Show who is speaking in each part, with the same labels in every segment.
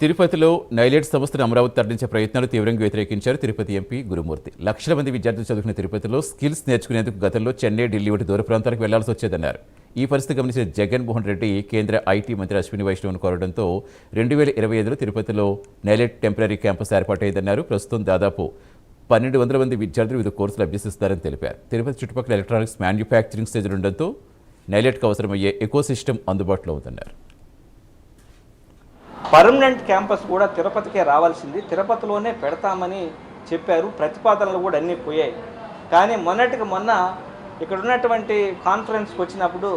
Speaker 1: తిరుపతిలో నైలేట్ సంస్థను అమరావతి తరలించే ప్రయత్నాలు తీవ్రంగా వ్యతిరేకించారు తిరుపతి ఎంపీ గురుమూర్తి. లక్షల మంది విద్యార్థులు చదువుకున్న తిరుపతిలో స్కిల్స్ నేర్చుకునేందుకు గతంలో చెన్నై, ఢిల్లీ వంటి దూర ప్రాంతాలకు వెళ్లాల్సి వచ్చేదన్నారు. ఈ పరిస్థితి గమనించిన జగన్మోహన్ రెడ్డి కేంద్ర ఐటీ మంత్రి అశ్విని వైష్ణవ్ను కోరడంతో 2025లో తిరుపతిలో నైలేట్ టెంపరీ క్యాంపస్ ఏర్పాటైందన్నారు. ప్రస్తుతం దాదాపు 1200 మంది విద్యార్థులు వివిధ కోర్సులు అభ్యసిస్తారని తెలిపారు. తిరుపతి చుట్టుపక్కల ఎలక్ట్రానిక్స్ మ్యానుఫ్యాక్చరింగ్ స్టేజ్లు ఉండడంతో నైలేట్కు అవసరమయ్యే ఎకోసిస్టమ్ అందుబాటులో ఉందన్నారు.
Speaker 2: పర్మనెంట్ క్యాంపస్ కూడా తిరుపతికే రావాల్సింది, తిరుపతిలోనే పెడతామని చెప్పారు. ప్రతిపాదనలు కూడా అన్నీ పోయాయి. కానీ మొన్నటికి మొన్న ఇక్కడ ఉన్నటువంటి కాన్ఫరెన్స్కి వచ్చినప్పుడు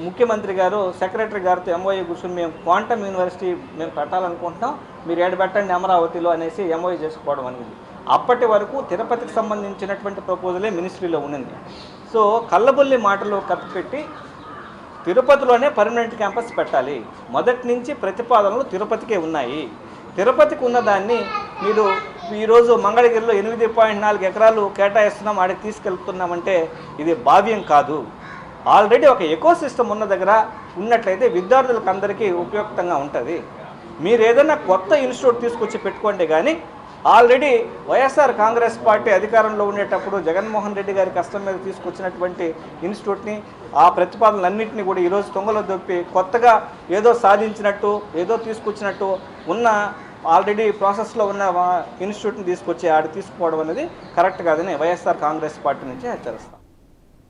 Speaker 2: ముఖ్యమంత్రి గారు సెక్రటరీ గారితో ఎంఓయూ కూర్చొని మేము క్వాంటమ్ యూనివర్సిటీ మేము పెట్టాలనుకుంటున్నాం, మీరు ఏడు పెట్టండి అమరావతిలో అనేసి ఎంఓయూ చేసుకోవడం అనేది. అప్పటి వరకు తిరుపతికి సంబంధించినటువంటి ప్రపోజలే మినిస్ట్రీలో ఉన్నింది. సో కళ్ళబొల్లి మాటలు కప్పిపెట్టి తిరుపతిలోనే పర్మనెంట్ క్యాంపస్ పెట్టాలి. మొదటి నుంచి ప్రతిపాదనలు తిరుపతికే ఉన్నాయి. తిరుపతికి ఉన్నదాన్ని మీరు ఈరోజు మంగళగిరిలో 8.4 ఎకరాలు కేటాయిస్తున్నాం, ఆడికి తీసుకెళ్తున్నామంటే ఇది భావ్యం కాదు. ఆల్రెడీ ఒక ఎకోసిస్టమ్ ఉన్న దగ్గర ఉన్నట్లయితే విద్యార్థులకు అందరికీ ఉపయుక్తంగా ఉంటుంది. మీరు ఏదైనా కొత్త ఇన్స్టిట్యూట్ తీసుకొచ్చి పెట్టుకోండి, కానీ ఆల్రెడీ వైఎస్ఆర్ కాంగ్రెస్ పార్టీ అధికారంలో ఉండేటప్పుడు జగన్మోహన్ రెడ్డి గారి కష్టం మీద తీసుకొచ్చినటువంటి ఇన్స్టిట్యూట్ని, ఆ ప్రతిపాదనలన్నింటినీ కూడా ఈరోజు తొంగలో దొప్పి కొత్తగా ఏదో సాధించినట్టు, ఏదో తీసుకొచ్చినట్టు ఉన్న ఆల్రెడీ ప్రాసెస్లో ఉన్న ఇన్స్టిట్యూట్ని తీసుకొచ్చి ఆడ తీసుకోవడం అనేది కరెక్ట్ కాదని వైఎస్ఆర్ కాంగ్రెస్ పార్టీ నుంచి హెచ్చరిస్తాం.